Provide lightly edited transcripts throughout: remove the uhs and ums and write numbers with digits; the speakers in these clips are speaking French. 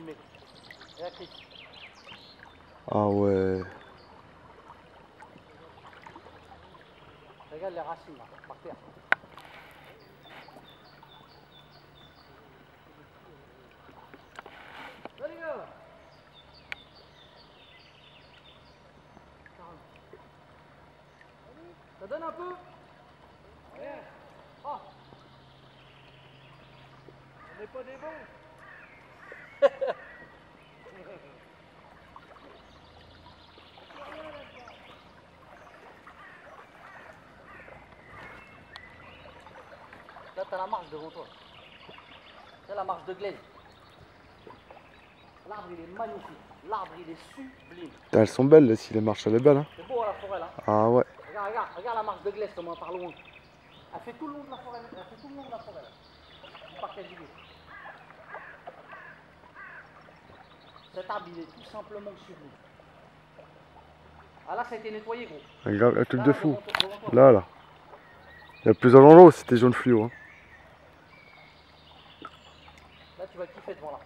filmer. Regarde Chris. Ah ouais. Regarde les racines là, par terre. Là les gars. Ça donne un peu. Ouais. Oh. On n'est pas des bons. Là, t'as la marche devant toi. C'est la marche de Glen. L'arbre, il est magnifique. L'arbre, il est sublime. Elles sont belles, si les marches, elle est belle. Hein. C'est beau à la forêt, là. Ah ouais. Regarde la marche de Glaise, comment par loin. Elle fait tout le long de la forêt, elle fait tout le long de la forêt, là. Du parc Agilé. Cet arbre, il est tout simplement sublime. Ah là, ça a été nettoyé, gros. Regarde, un truc Là, de là, fou. devant toi. Là. Il y a plusieurs endroits où c'était jaune fluo. Hein. Là, tu vas kiffer devant là.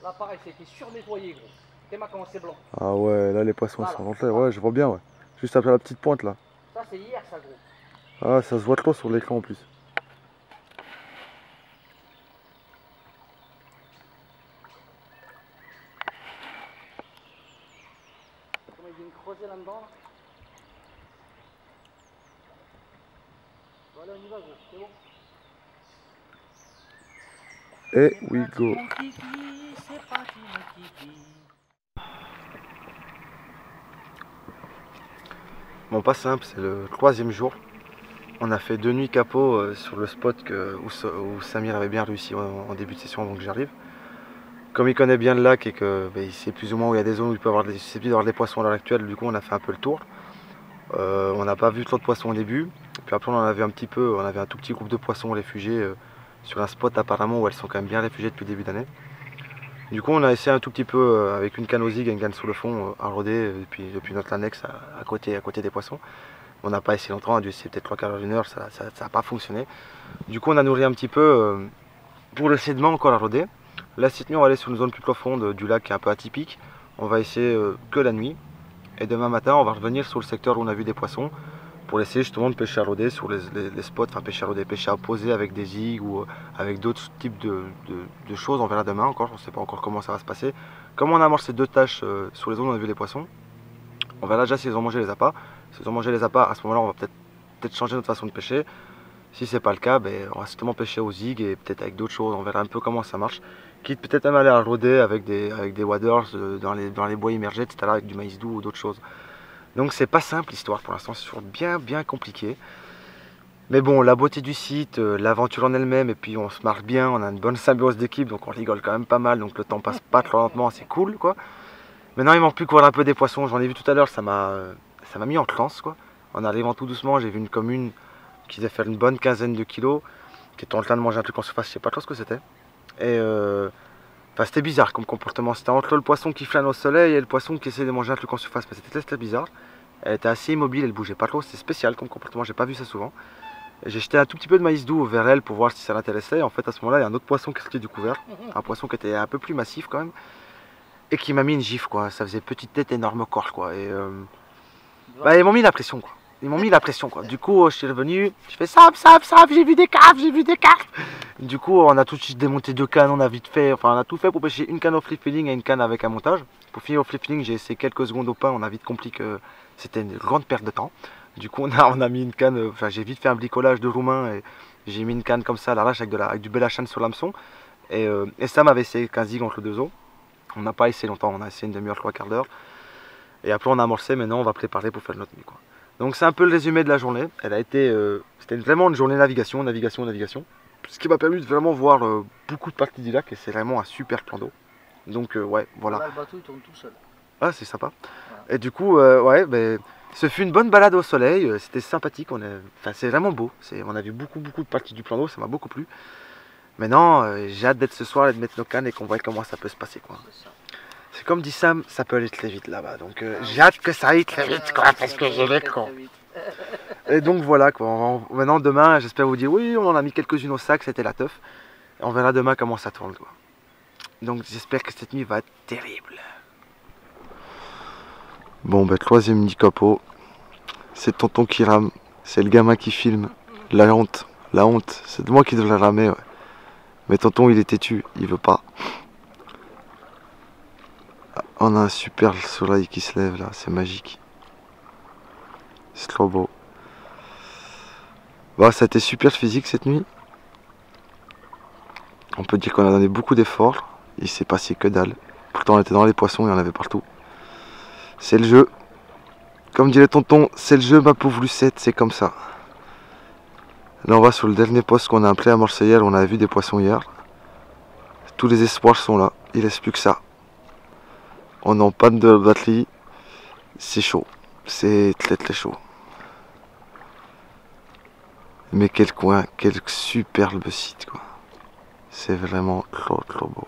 Là, pareil, ça a été sur-nettoyé, gros. T'es ma comment c'est blanc. Ah ouais, là les poissons Là, ils sont là. rentrés. Ouais, je vois bien, ouais. Juste après la petite pointe là. Ça, c'est hier, ça, gros. Ah, ça se voit trop sur l'écran en plus. Comment ils viennent creuser là-dedans, là. Bon, allez, on y va, gros. C'est bon. Et we go. C'est parti, mon kiki. Bon, pas simple, c'est le 3e jour. On a fait 2 nuits capot sur le spot où Samir avait bien réussi en début de session avant que j'arrive. Comme il connaît bien le lac et que il sait plus ou moins où il y a des zones où il peut avoir susceptible d'avoir des poissons à l'heure actuelle, du coup on a fait un peu le tour. On n'a pas vu trop de poissons au début, puis après on en avait un petit peu, on avait un tout petit groupe de poissons réfugiés sur un spot apparemment où elles sont quand même bien réfugiées depuis le début d'année. Du coup on a essayé un tout petit peu avec une canne au zig et une canne sous le fond à rôder depuis notre annexe à côté des poissons. On n'a pas essayé longtemps, on a dû essayer peut-être 3 quarts d'heure, 1 heure, ça n'a pas fonctionné. Du coup on a nourri un petit peu pour le sédiment encore à rôder. Là cette nuit on va aller sur une zone plus profonde du lac qui est un peu atypique. On va essayer que la nuit. Et demain matin on va revenir sur le secteur où on a vu des poissons pour essayer justement de pêcher à rôder sur les spots, enfin pêcher à rôder, pêcher à poser avec des zigs ou avec d'autres types de choses. On verra demain encore, on ne sait pas encore comment ça va se passer. Comme on a amorcé 2 tâches sur les zones où on a vu les poissons, on verra déjà s'ils ont mangé les appâts. S'ils ont mangé les appâts, à ce moment-là on va peut-être changer notre façon de pêcher. Si c'est pas le cas, on va simplement pêcher au zig et peut-être avec d'autres choses, on verra un peu comment ça marche. Quitte peut-être même aller à rôder avec des waders dans les bois immergés, etc. avec du maïs doux ou d'autres choses. Donc c'est pas simple l'histoire pour l'instant, c'est toujours bien compliqué. Mais bon, la beauté du site, l'aventure en elle-même, et puis on se marche bien, on a une bonne symbiose d'équipe, donc on rigole quand même pas mal, donc le temps passe pas trop lentement, c'est cool quoi. Maintenant il manque plus que voir un peu des poissons, j'en ai vu tout à l'heure, ça m'a mis en transe quoi. En arrivant tout doucement, j'ai vu une commune qui devait faire une bonne quinzaine de kilos, qui était en train de manger un truc en surface, je sais pas trop ce que c'était. Et enfin c'était bizarre comme comportement, c'était entre le poisson qui flâne au soleil et le poisson qui essaie de manger un truc en surface, mais c'était bizarre. Elle était assez immobile, elle bougeait pas trop, c'était spécial comme comportement, j'ai pas vu ça souvent. J'ai jeté un tout petit peu de maïs doux vers elle pour voir si ça l'intéressait. En fait à ce moment là il y a un autre poisson qui est sorti du couvert, un poisson qui était un peu plus massif quand même, et qui m'a mis une gifle quoi, ça faisait petite tête énorme corps quoi, et ils m'ont mis la pression quoi. Ils m'ont mis la pression quoi. Du coup, je suis revenu, je fais sap, j'ai vu des carpes. Du coup, on a tout de suite démonté 2 cannes, on a vite fait, enfin on a tout fait pour pêcher une canne au flip filling et une canne avec un montage. Pour finir au flip filling, j'ai essayé quelques secondes au pain, on a vite compris que c'était une grande perte de temps. Du coup, on a mis une canne, enfin j'ai vite fait un bricolage de roumain et j'ai mis une canne comme ça à l'arrache avec du bel sur l'hameçon. Et ça m'avait essayé 15 zig entre 2 os. On n'a pas essayé longtemps, on a essayé une demi-heure, 3 quarts d'heure. Et après on a amorcé, maintenant on va préparer pour faire notre nuit quoi. Donc c'est un peu le résumé de la journée. Elle a été, c'était vraiment une journée navigation. Ce qui m'a permis de vraiment voir beaucoup de parties du lac et c'est vraiment un super plan d'eau. Donc ouais, voilà. Là, le bateau il tourne tout seul. Ah c'est sympa. Voilà. Et du coup, ce fut une bonne balade au soleil. C'était sympathique. Enfin, c'est vraiment beau. On a vu beaucoup de parties du plan d'eau. Ça m'a beaucoup plu. Maintenant, j'ai hâte d'être ce soir et de mettre nos cannes et qu'on voit comment ça peut se passer quoi. C'est comme dit Sam, ça peut aller très vite là-bas. Donc j'ai hâte que ça aille très vite quoi, parce que j'ai les cons. Et donc voilà quoi. Maintenant demain, j'espère vous dire oui, on en a mis quelques-unes au sac, c'était la teuf. On verra demain comment ça tourne, quoi. Donc j'espère que cette nuit va être terrible. Bon, bah, troisième nid capot. C'est tonton qui rame. C'est le gamin qui filme. La honte. C'est de moi qui devrais ramer, ouais. Mais tonton, il est têtu. Il veut pas. On a un super soleil qui se lève là. C'est magique. C'est trop beau. Bah, ça a été super physique cette nuit. On peut dire qu'on a donné beaucoup d'efforts. Il s'est passé que dalle. Pourtant, on était dans les poissons et on en avait partout. C'est le jeu. Comme dirait tonton, c'est le jeu, ma pauvre Lucette, c'est comme ça. Là, on va sur le dernier poste qu'on a appelé à Marseille. On avait vu des poissons hier. Tous les espoirs sont là. Il reste plus que ça. On est en panne de batterie. C'est chaud. C'est très chaud. Mais quel coin, quel superbe site, quoi. C'est vraiment trop beau.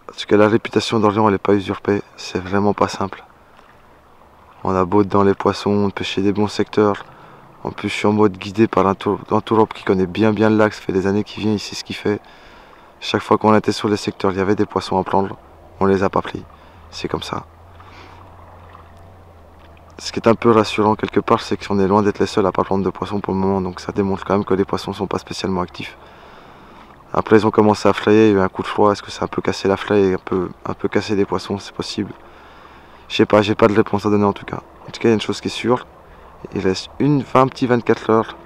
Parce que la réputation d'Orléans, elle n'est pas usurpée. C'est vraiment pas simple. On a beau être dans les poissons, on pêcher des bons secteurs. En plus, je suis en mode guidé par un tourop qui connaît bien le lac. Ça fait des années qu'il vient, il sait ce qu'il fait. Chaque fois qu'on était sur les secteurs, il y avait des poissons à prendre. On les a pas pris. C'est comme ça. Ce qui est un peu rassurant quelque part, c'est qu'on est loin d'être les seuls à pas prendre de poissons pour le moment. Donc ça démontre quand même que les poissons sont pas spécialement actifs. Après, ils ont commencé à flayer, il y a eu un coup de froid. Est-ce que ça a un peu cassé la flaye et un peu cassé les poissons? C'est possible. Je sais pas, j'ai pas de réponse à donner en tout cas. En tout cas, il y a une chose qui est sûre. Il reste un petit 24 heures.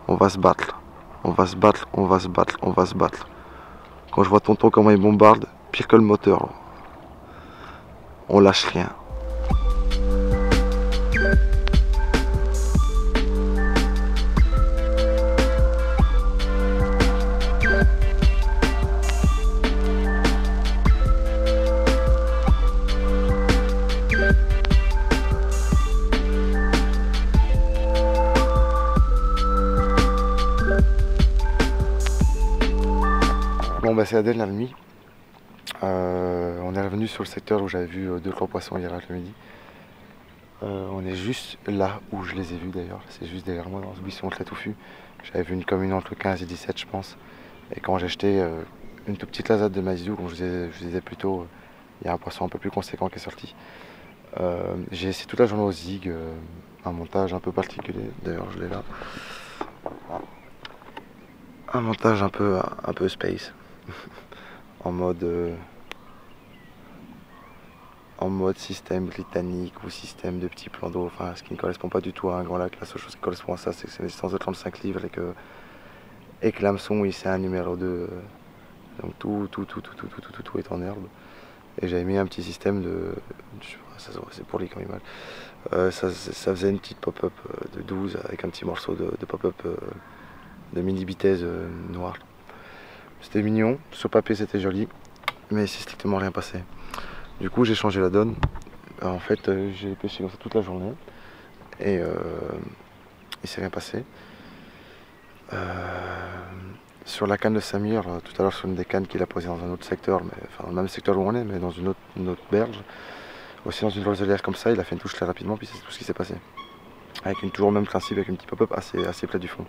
On va se battre. On va se battre. Quand je vois tonton comment il bombarde, pire que le moteur. On lâche rien. Bon, bah c'est la dernière nuit. On est revenu sur le secteur où j'avais vu 2-3 poissons hier après-midi. On est juste là où je les ai vus d'ailleurs. C'est juste derrière moi dans ce buisson très touffu. J'avais vu une commune entre 15 et 17 je pense. Et quand j'ai jeté une toute petite lasade de maïs doux, comme je vous disais plus tôt, il y a un poisson un peu plus conséquent qui est sorti. J'ai essayé toute la journée au zig, un montage un peu particulier, d'ailleurs je l'ai là. Un montage un peu space. en mode système britannique ou système de petits plans d'eau, enfin ce qui ne correspond pas du tout à un grand lac. La seule chose qui correspond à ça, c'est que c'est une distance de 35 livres et que l'hameçon, oui, c'est un numéro 2. Donc tout est en herbe. Et j'avais mis un petit système c'est pour les quand même. Ça faisait une petite pop-up de 12 avec un petit morceau de pop-up de mini bitèze noire. C'était mignon, sur papier c'était joli, mais c'est strictement rien passé. Du coup j'ai changé la donne. En fait j'ai pêché comme ça toute la journée et il s'est rien passé. Sur la canne de Samir, tout à l'heure sur une des cannes qu'il a posées dans un autre secteur, mais, enfin dans le même secteur où on est, mais dans une autre berge, aussi dans une roselière comme ça, il a fait une touche très rapidement, puis c'est tout ce qui s'est passé. Avec toujours le même principe, avec une petite pop-up assez près du fond.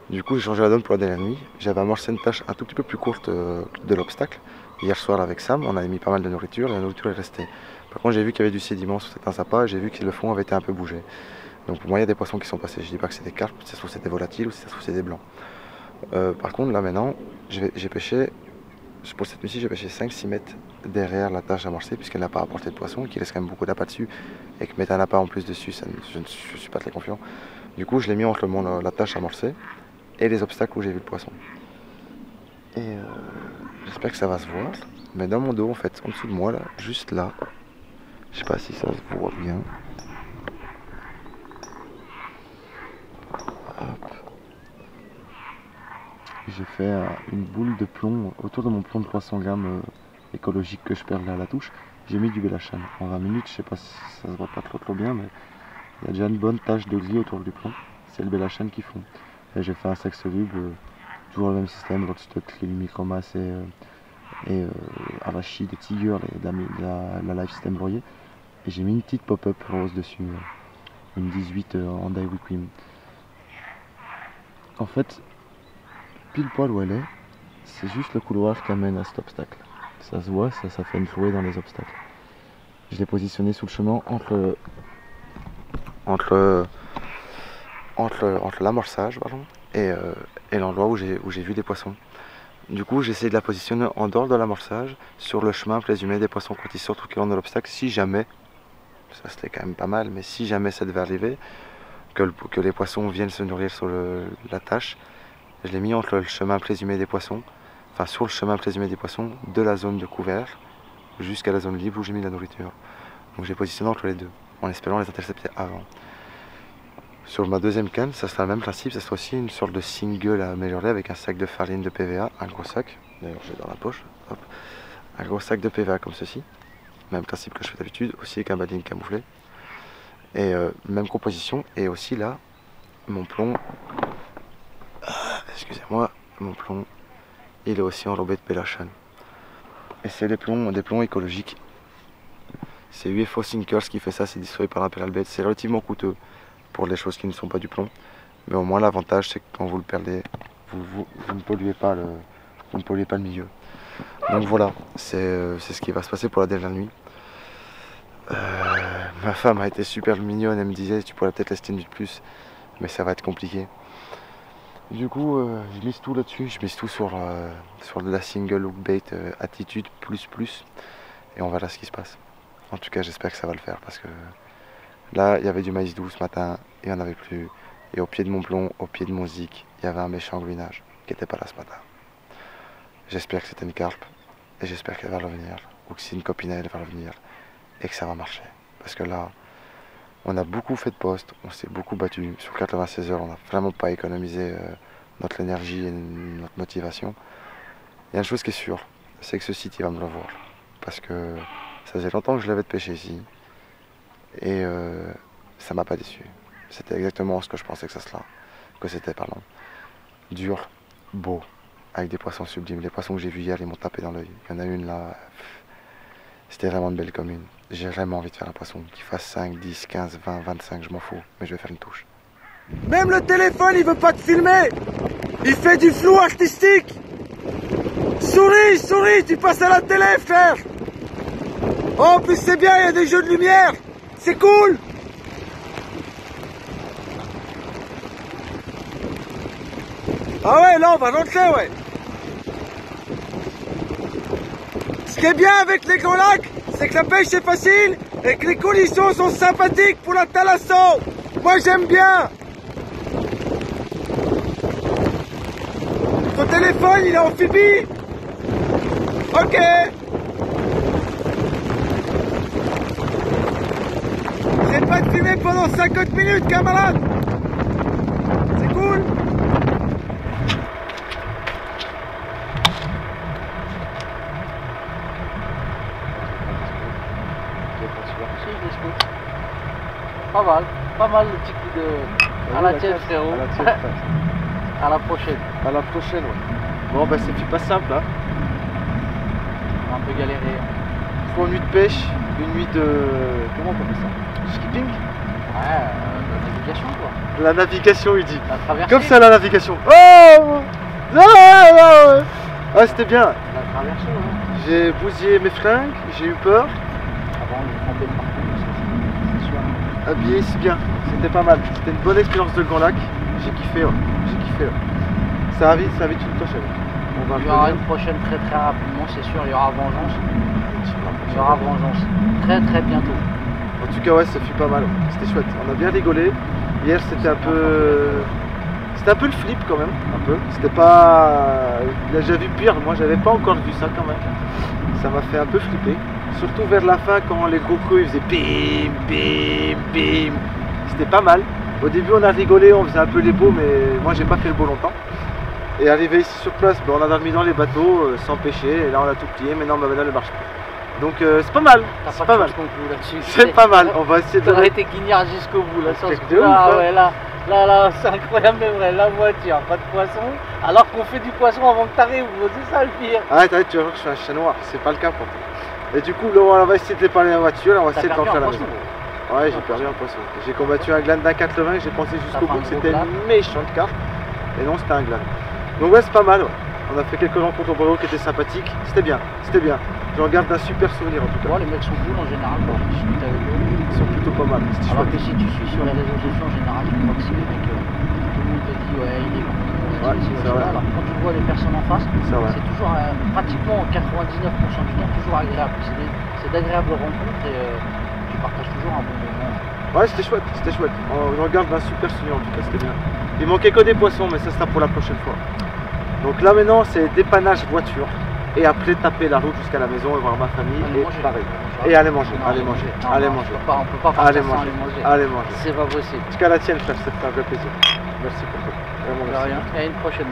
Du coup j'ai changé la donne pour la dernière nuit. J'avais amorcé une tâche un tout petit peu plus courte de l'obstacle. Hier soir avec Sam, on avait mis pas mal de nourriture et la nourriture est restée. Par contre j'ai vu qu'il y avait du sédiment sur certains appâts et j'ai vu que le fond avait été un peu bougé. Donc pour moi il y a des poissons qui sont passés. Je dis pas que c'est des carpes, si ça se trouve c'est des volatiles ou si ça se trouve c'est des blancs. Par contre là maintenant, j'ai pêché, pour cette nuit-ci j'ai pêché 5-6 mètres derrière la tâche amorcée puisqu'elle n'a pas apporté de poisson, qu'il reste quand même beaucoup d'appâts dessus et que mettre un appât en plus dessus, je ne suis pas très confiant. Du coup je l'ai mis entre la tâche amorcée et les obstacles où j'ai vu le poisson. Et j'espère que ça va se voir. Mais dans mon dos en fait, en dessous de moi là, juste là, je sais pas si ça se voit bien. Hop. J'ai fait une boule de plomb autour de mon plomb de 300 grammes écologique que je perds là à la touche. J'ai mis du bellachane. En 20 minutes, je sais pas si ça se voit pas trop bien, mais il y a déjà une bonne tache de gris autour du plomb. C'est le bellachane qui fond. Et j'ai fait un sac soluble, toujours le même système, Rockstock, Micromass et Arachide, Tiger et la Life System broyée. Et j'ai mis une petite pop-up rose dessus, une 18 en dye whipped cream. En fait, pile poil où elle est. C'est juste le couloir qui amène à cet obstacle. Ça se voit, ça fait une clouée dans les obstacles. Je l'ai positionné sous le chemin entre l'amorçage et l'endroit où j'ai vu des poissons. Du coup, j'ai essayé de la positionner en dehors de l'amorçage, sur le chemin présumé des poissons quand ils sortent ou qu'ils rentrent dans l'obstacle, si jamais, ça c'était quand même pas mal, mais si jamais ça devait arriver, que les poissons viennent se nourrir sur la tâche, je l'ai mis entre le chemin présumé des poissons, enfin sur le chemin présumé des poissons, de la zone de couvert jusqu'à la zone libre où j'ai mis la nourriture. Donc j'ai positionné entre les deux, en espérant les intercepter avant. Sur ma deuxième canne, ça sera le même principe, ça sera aussi une sorte de single à améliorer avec un sac de farine de PVA, un gros sac, d'ailleurs j'ai dans la poche, hop, un gros sac de PVA comme ceci, même principe que je fais d'habitude, aussi avec un bading camouflé, et même composition, et aussi là, mon plomb, excusez-moi, mon plomb, il est aussi enrobé de pélachane. Et c'est des plombs écologiques. C'est UFO Sinkers qui fait ça, c'est distribué par Imperial Bait, c'est relativement coûteux pour les choses qui ne sont pas du plomb, mais au moins l'avantage c'est que quand vous le perdez, vous ne polluez pas le milieu. Donc voilà, c'est ce qui va se passer pour la dernière nuit. Ma femme a été super mignonne, elle me disait tu pourrais peut-être rester une nuit de plus, mais ça va être compliqué. Du coup, je mise tout là-dessus, je mise tout sur la single hook bait attitude plus, et on verra ce qui se passe. En tout cas, j'espère que ça va le faire parce que là, il y avait du maïs doux ce matin, il n'y en avait plus. Et au pied de mon plomb, au pied de mon zik, il y avait un méchant gluinage qui n'était pas là ce matin. J'espère que c'était une carpe, et j'espère qu'elle va revenir, ou que si une copine elle va revenir, et que ça va marcher. Parce que là, on a beaucoup fait de poste, on s'est beaucoup battu. Sur 96 heures, on n'a vraiment pas économisé notre énergie et notre motivation. Il y a une chose qui est sûre, c'est que ce site il va me revoir. Parce que ça faisait longtemps que je l'avais de pêcher ici. Et ça m'a pas déçu. C'était exactement ce que je pensais que ça serait. Que c'était, pardon. Dur, beau, avec des poissons sublimes. Les poissons que j'ai vus hier, ils m'ont tapé dans l'œil. Il y en a une là, c'était vraiment une belle commune. J'ai vraiment envie de faire un poisson qui fasse 5, 10, 15, 20, 25, je m'en fous. Mais je vais faire une touche. Même le téléphone, il veut pas te filmer. Il fait du flou artistique. Souris, souris, tu passes à la télé, frère. Oh, en plus c'est bien, il y a des jeux de lumière. C'est cool. Ah ouais, là on va rentrer, ouais. Ce qui est bien avec les grands lacs, c'est que la pêche est facile et que les conditions sont sympathiques pour la thalasso. Moi j'aime bien. Ton téléphone il est amphibie. Ok. J'ai pas de fumer pendant 50 minutes, camarade. C'est cool. Pas mal le petit coup de... À la tienne, frérot. À la tienne, À la prochaine. à la prochaine, ouais. Bon, bah c'est pas simple, hein. On a un peu galéré. Une nuit de pêche, une nuit de... Comment on appelle ça? Skipping? Ouais, la navigation, quoi. La navigation, il dit. La traversée. Comme ça, la navigation. Oh, ah, c'était bien. La traversée, ouais. J'ai bousillé mes fringues, j'ai eu peur. Avant, on est trempé de partout, c'est sûr. Habillé si bien, c'était pas mal. C'était une bonne expérience de Grand Lac. J'ai kiffé, ouais. J'ai kiffé, ouais. Ça va vite une prochaine. On va Il y aura une prochaine très rapidement, c'est sûr. Il y aura vengeance. Il y aura vengeance. Très bientôt. En tout cas, ouais, ça fut pas mal. Ouais. C'était chouette. On a bien rigolé. Hier, c'était un peu... C'était un peu le flip quand même. Un peu. C'était pas... Là, j'ai vu pire. Moi, j'avais pas encore vu ça quand même. Ça m'a fait un peu flipper. Surtout vers la fin, quand les gros creux, ils faisaient bim, bim, bim. C'était pas mal. Au début, on a rigolé, on faisait un peu les beaux, mais moi, j'ai pas fait le beau longtemps. Et arrivé ici sur place, ben, on a dormi dans les bateaux, sans pêcher. Et là, on a tout plié. Maintenant, ben, là, le marche plus. Donc, c'est pas mal. T'as C'est pas pas de mal. chance non plus là-dessus. C'est pas mal. On va essayer de... T'aurais été guignard jusqu'au bout là. Sans... De ouf, ah hein. ouais, là, c'est incroyable, mais vrai. La voiture, pas de poisson. Alors qu'on fait du poisson avant que t'arrives. C'est ça le pire. Ah, tu vas voir que je suis un chat noir. C'est pas le cas pour toi. Et du coup, là, on va essayer de dépanner la voiture. Là, on va essayer de rentrer à la maison. Ouais, j'ai perdu un poisson. J'ai combattu un glane d'un 80 et j'ai pensé jusqu'au bout que c'était une méchante carte. Et non, c'était un glane. Donc ouais, c'est pas mal. Ouais. On a fait quelques rencontres au Bordeaux qui étaient sympathiques. C'était bien, c'était bien. J'en garde un super souvenir en tout cas. Bon, les mecs sont cool en général quand on discute avec eux. Ils sont plutôt pas mal. Alors que si tu suis sur les réseaux sociaux en général, tu vois que c'est des mecs, tout le monde te dit ouais, il est con, c'est vrai. Alors quand tu vois les personnes en face, c'est toujours pratiquement 99% du temps toujours agréable. C'est d'agréables rencontres et tu partages toujours un bon moment. Ouais, c'était chouette, c'était chouette. On regarde un super souvenir en tout cas, c'était bien. Il manquait que des poissons, mais ça sera pour la prochaine fois. Donc là maintenant, c'est dépannage voiture. Et après taper la route jusqu'à la maison et voir ma famille et pareil. Et aller manger, allez manger, allez manger. On peut pas partir sans aller manger. Allez manger. C'est pas possible. Jusqu'à la tienne frère, ça te fait un vrai plaisir. Merci pour tout. De rien. Et à une prochaine.